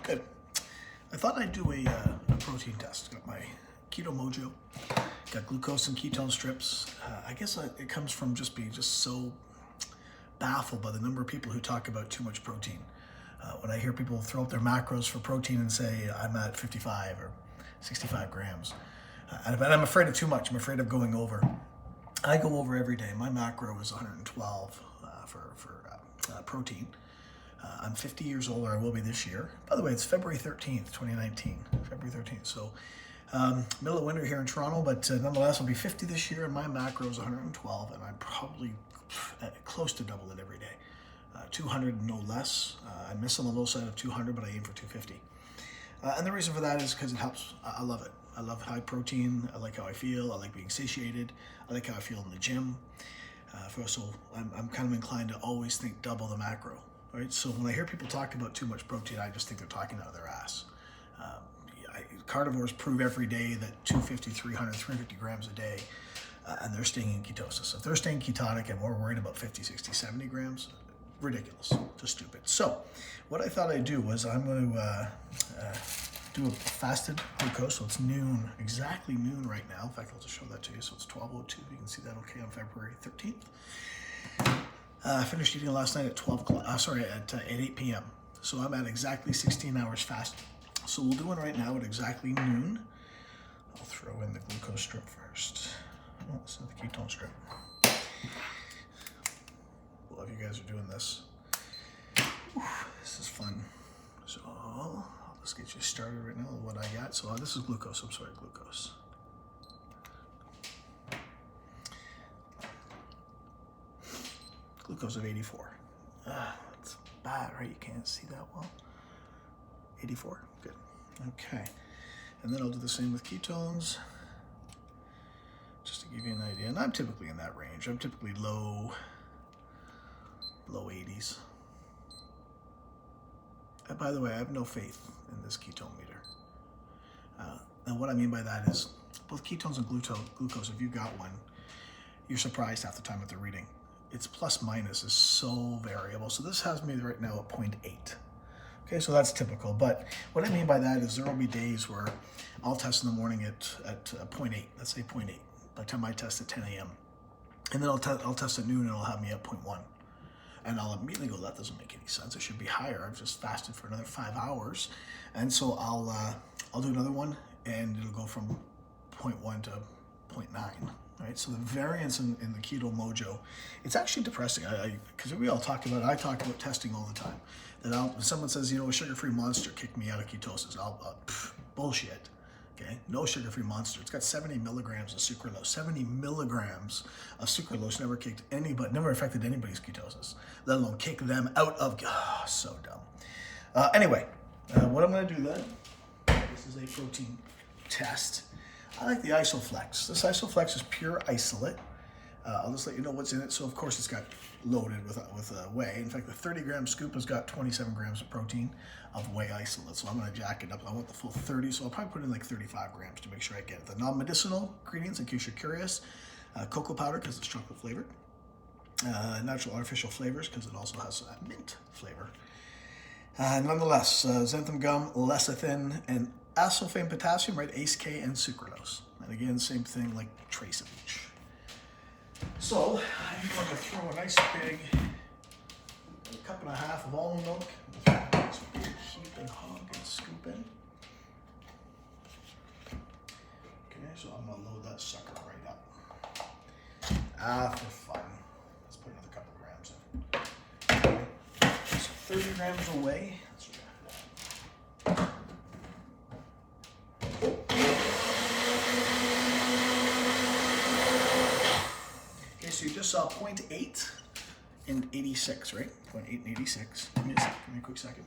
Good. I thought I'd do a protein test. Got my Keto Mojo, got glucose and ketone strips. I guess it comes from just being so baffled by the number of people who talk about too much protein. When I hear people throw up their macros for protein and say, I'm at 55 or 65 grams. And I'm afraid of too much. I'm afraid of going over. I go over every day. My macro is 112 for protein. I'm 50 years old, or I will be this year. By the way, it's February 13th, 2019. February 13th. So middle of winter here in Toronto, but nonetheless, I'll be 50 this year, and my macro is 112, and I'm probably close to double it every day. 200, no less. I miss on the low side of 200, but I aim for 250. And the reason for that is because it helps. I love it. I love high protein. I like how I feel. I like being satiated. I like how I feel in the gym. So I'm kind of inclined to always think double the macro. Right? So when I hear people talk about too much protein, I just think they're talking out of their ass. Carnivores prove every day that 250, 300, 350 grams a day, and they're staying in ketosis. If they're staying ketotic and we're worried about 50, 60, 70 grams, ridiculous, just stupid. So what I thought I'd do was I'm going to do a fasted glucose. So it's noon, exactly noon right now. In fact, I'll just show that to you. So it's 12:02. You can see that okay on February 13th. I finished eating last night at 8 p.m. So I'm at exactly 16 hours fasting. So we'll do one right now at exactly noon. I'll throw in the glucose strip first. Oh, it's not the ketone strip. Love you guys are doing this. This is fun. So I'll just get you started right now with what I got. So this is glucose. I'm sorry, glucose. Glucose of 84. That's bad, right? You can't see that well. 84, good. Okay, and then I'll do the same with ketones, just to give you an idea. And I'm typically in that range. I'm typically low 80s. And by the way, I have no faith in this ketone meter. And what I mean by that is both ketones and glucose, if you've got one, you're surprised half the time what they're reading. Its plus minus is so variable. So this has me right now at 0.8. Okay, so that's typical. But what I mean by that is there will be days where I'll test in the morning at 0.8. Let's say 0.8 by the time I test at 10 a.m. And then I'll test at noon and it'll have me at 0.1. And I'll immediately go, that doesn't make any sense. It should be higher. I've just fasted for another 5 hours. And so I'll do another one and it'll go from 0.1 to 0.9. Right, so the variance in the Keto Mojo, it's actually depressing. Because I talk about testing all the time. That when someone says, a sugar-free Monster kicked me out of ketosis, bullshit. Okay, no sugar-free Monster. It's got 70 milligrams of sucralose. 70 milligrams of sucralose never affected anybody's ketosis, let alone kick them out of. So dumb. Anyway, what I'm going to do then? This is a protein test. I like the Isoflex. This Isoflex is pure isolate. I'll just let you know what's in it. So of course it's got loaded with whey. In fact, the 30-gram scoop has got 27 grams of protein of whey isolate. So I'm going to jack it up. I want the full 30, so I'll probably put in like 35 grams to make sure I get it. The non-medicinal ingredients, in case you're curious, cocoa powder because it's chocolate flavored, natural artificial flavors because it also has a mint flavor. Nonetheless, xanthan gum, lecithin, and aspartame potassium, right? ACE-K and sucralose. And again, same thing, like trace of each. So I'm going to throw a nice big 1.5 cups of almond milk. This big heaping hog and scoop in. Okay, so I'm going to load that sucker right up. For fun. Let's put another couple grams in. Okay. So 30 grams of whey. So you just saw 0.8 and 86, right? 0.8 and 86. Give me a quick second.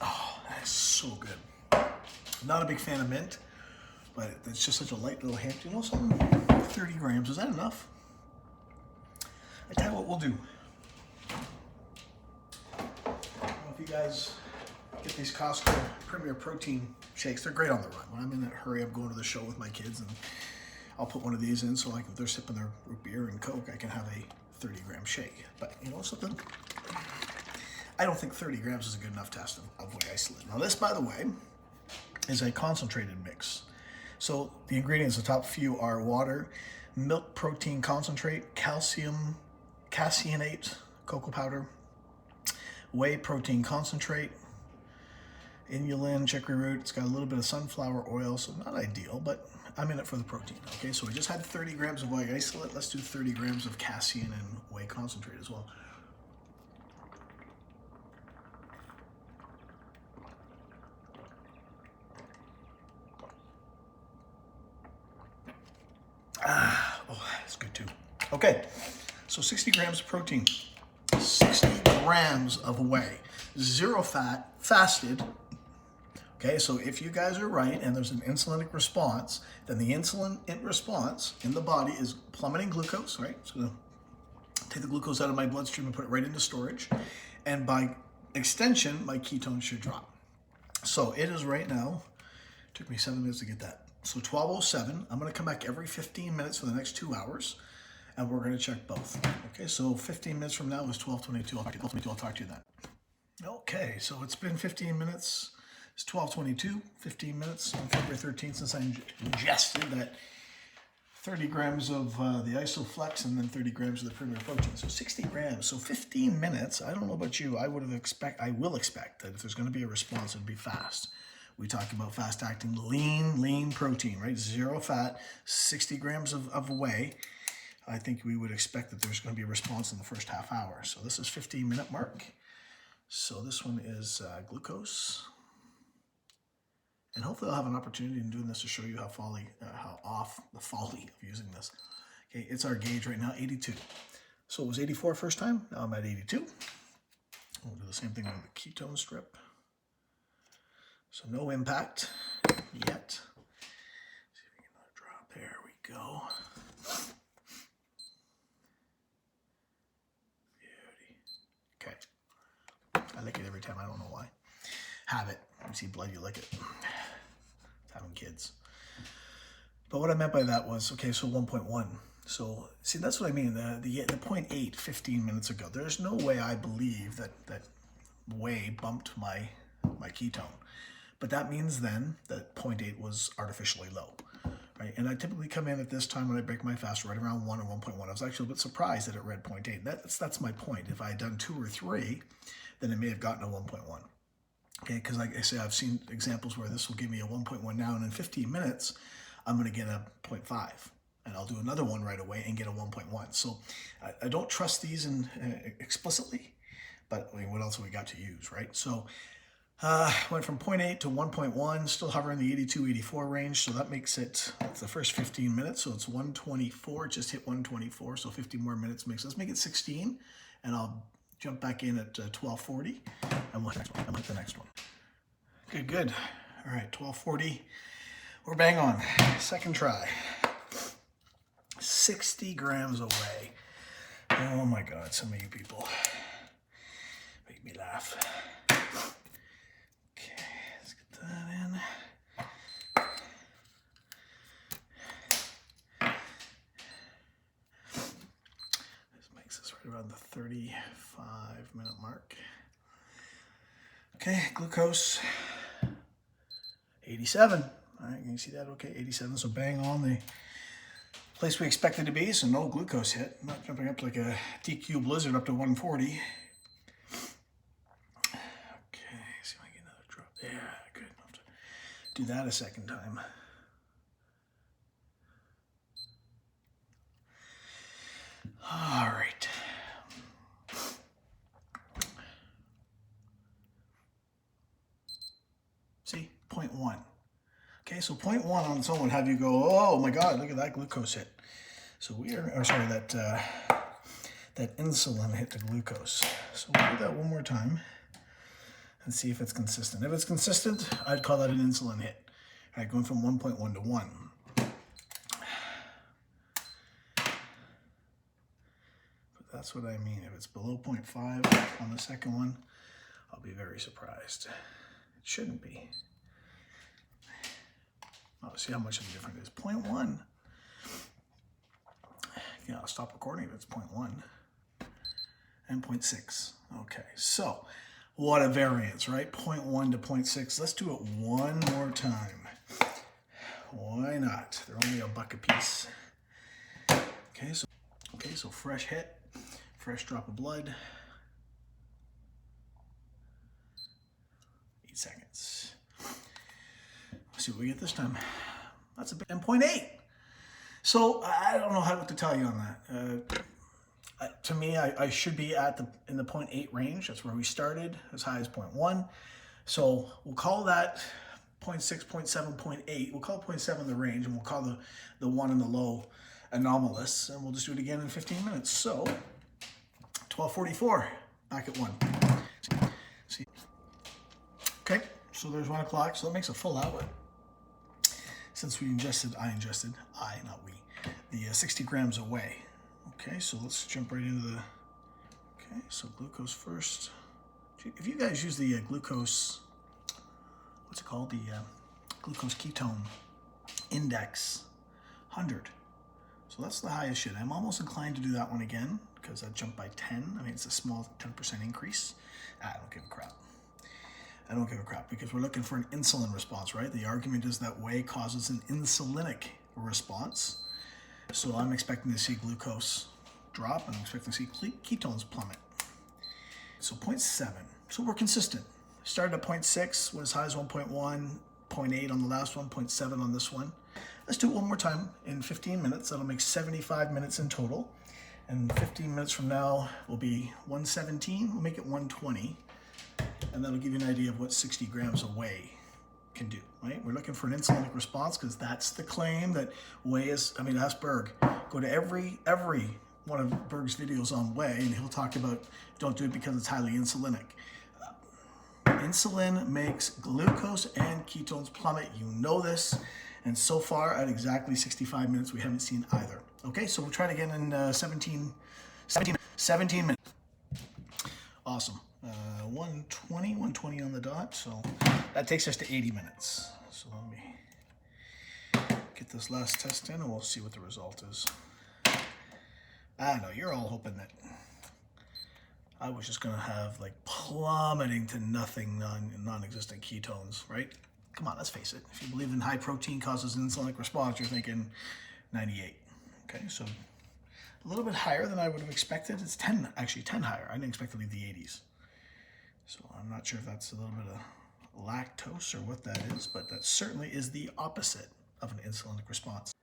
Oh, that is so good. I'm not a big fan of mint, but it's just such a light little hint. You know something? 30 grams, is that enough? I tell you what we'll do. If you guys get these Costco Premier Protein shakes. They're great on the run. When I'm in a hurry, I'm going to the show with my kids, and I'll put one of these in, so like if they're sipping their root beer and Coke, I can have a 30-gram shake. But you know something? I don't think 30 grams is a good enough test of whey isolate. Now this, by the way, is a concentrated mix. So the ingredients, the top few are water, milk protein concentrate, calcium, caseinate, cocoa powder, whey protein concentrate, inulin, chicory root. It's got a little bit of sunflower oil, so not ideal, but I'm in it for the protein. Okay, so we just had 30 grams of whey isolate. Let's do 30 grams of casein and whey concentrate as well. Oh, that's good too. Okay, so 60 grams of protein, 60 grams of whey, 0 fat, fasted. Okay, so if you guys are right and there's an insulinic response, then the insulin response in the body is plummeting glucose, right? It's gonna take the glucose out of my bloodstream and put it right into storage. And by extension, my ketones should drop. So it is right now, it took me 7 minutes to get that. So 12:07, I'm gonna come back every 15 minutes for the next 2 hours, and we're gonna check both. Okay, so 15 minutes from now is 12:22. I'll talk to you then. Okay, so it's been 15 minutes. It's 12:22, 15 minutes on February 13th since I ingested that 30 grams of the Isoflex and then 30 grams of the Premier Protein. So 60 grams, so 15 minutes. I don't know about you, I will expect that if there's gonna be a response, it'd be fast. We talk about fast-acting, lean protein, right? 0 fat, 60 grams of whey. I think we would expect that there's going to be a response in the first half hour. So this is 15-minute mark. So this one is glucose. And hopefully I'll have an opportunity in doing this to show you how off the folly of using this. Okay, it's our gauge right now, 82. So it was 84 first time, now I'm at 82. We'll do the same thing with the ketone strip. So no impact yet. See if we get another drop. There we go. Beauty. Okay. I lick it every time. I don't know why. Have it. You see blood, you lick it. It's having kids. But what I meant by that was, okay, so 1.1. So, see, that's what I mean. The 0.8 15 minutes ago. There's no way I believe that whey bumped my ketone. But that means then that 0.8 was artificially low, right? And I typically come in at this time when I break my fast right around 1 or 1.1. I was actually a bit surprised that it read 0.8. That's my point. If I had done 2 or 3, then it may have gotten a 1.1. Okay, because like I say, I've seen examples where this will give me a 1.1 now, and in 15 minutes, I'm going to get a 0.5. And I'll do another one right away and get a 1.1. So I don't trust these explicitly, but I mean, what else have we got to use, right? So went from 0.8 to 1.1, still hovering the 82, 84 range. So that makes it, that's the first 15 minutes. So it's 124, just hit 124. So 50 more minutes let's make it 16. And I'll jump back in at 12:40 and we'll hit the next one. Good. All right, 12:40. We're bang on. Second try. 60 grams of whey. Oh my God, some of you people make me laugh. That in. This makes us right around the 35-minute mark. Okay, glucose 87. All right, can you see that? Okay, 87. So bang on the place we expected to be. So no glucose hit. I'm not jumping up like a DQ blizzard up to 140. Do that a second time. All right. See, 0.1. Okay, so 0.1 on its own would have you go, oh my God, look at that glucose hit. So that insulin hit the glucose. So we'll do that one more time and see if it's consistent. If it's consistent, I'd call that an insulin hit. All right, going from 1.1 to 1. But that's what I mean. If it's below 0.5 on the second one, I'll be very surprised. Shouldn't be. Oh, see how much of a difference it is. 0.1. Yeah, I'll stop recording if it's 0.1. And 0.6. Okay, so what a variance, right? 0.1 to 0.6. Let's do it one more time. Why not? They're only $1 a piece. Okay, so fresh hit, fresh drop of blood. 8 seconds. Let's see what we get this time. That's a big, and 0.8. So I don't know what to tell you on that. To me, I should be in the 0.8 range. That's where we started, as high as 0.1. So we'll call that 0.6, 0.7, 0.8. We'll call 0.7 the range, and we'll call the one in the low anomalous, and we'll just do it again in 15 minutes. So 12:44, back at 1. See? Okay, so there's 1 o'clock, so that makes a full hour. Since we ingested, not we, the 60 grams of whey. Okay, so let's jump right into the, okay, so glucose first. If you guys use the glucose, what's it called? The glucose ketone index 100. So that's the highest shit. I'm almost inclined to do that one again because that jumped by 10. I mean, it's a small 10% increase. I don't give a crap. I don't give a crap because we're looking for an insulin response, right? The argument is that whey causes an insulinic response. So I'm expecting to see glucose drop and I'm expecting to see ketones plummet. So 0.7. So we're consistent. Started at 0.6, went as high as 1.1, 0.8 on the last one, 0.7 on this one. Let's do it one more time in 15 minutes. That'll make 75 minutes in total. And 15 minutes from now will be 117. We'll make it 120. And that'll give you an idea of what 60 grams of whey can do, right? We're looking for an insulinic response because that's the claim that whey is, I mean, ask Berg. Go to every one of Berg's videos on whey and he'll talk about don't do it because it's highly insulinic. Insulin makes glucose and ketones plummet. You know this. And so far at exactly 65 minutes, we haven't seen either. Okay, so we'll try it again in 17 minutes. Awesome. 120 on the dot. So that takes us to 80 minutes. So let me get this last test in and we'll see what the result is. I know you're all hoping that I was just going to have like plummeting to nothing, non-existent ketones, right? Come on, let's face it. If you believe in high protein causes an insulinic response, you're thinking 98. Okay, so a little bit higher than I would have expected. It's 10 higher. I didn't expect to leave the 80s. So I'm not sure if that's a little bit of lactose or what that is, but that certainly is the opposite of an insulinic response.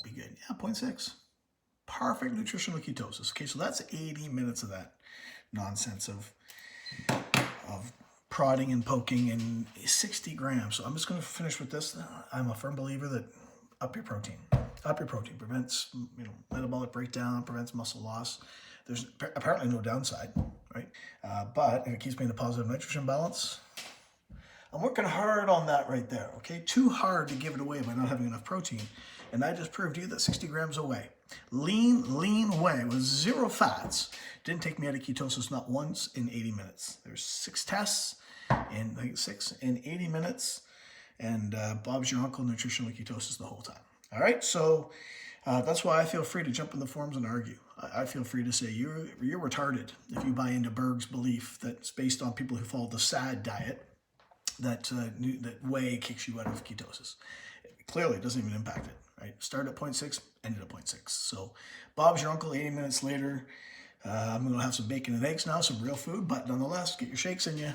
Be good. Yeah, 0.6. Perfect nutritional ketosis. Okay, so that's 80 minutes of that nonsense of prodding and poking and 60 grams. So I'm just going to finish with this. I'm a firm believer that up your protein. Up your protein prevents, metabolic breakdown, prevents muscle loss. There's apparently no downside, right? But if it keeps me in a positive nitrogen balance, I'm working hard on that right there, okay? Too hard to give it away by not having enough protein. And I just proved to you that 60 grams of whey, lean whey with 0 fats, didn't take me out of ketosis not once in 80 minutes. There's 6 tests in 80 minutes. And Bob's your uncle, nutritional ketosis the whole time. All right, so that's why I feel free to jump in the forums and argue. I feel free to say you're retarded if you buy into Berg's belief that's based on people who follow the SAD diet, that whey kicks you out of ketosis. Clearly, it doesn't even impact it, right? Start at 0.6, ended at 0.6. So Bob's your uncle, 80 minutes later. I'm going to have some bacon and eggs now, some real food, but nonetheless, get your shakes in you.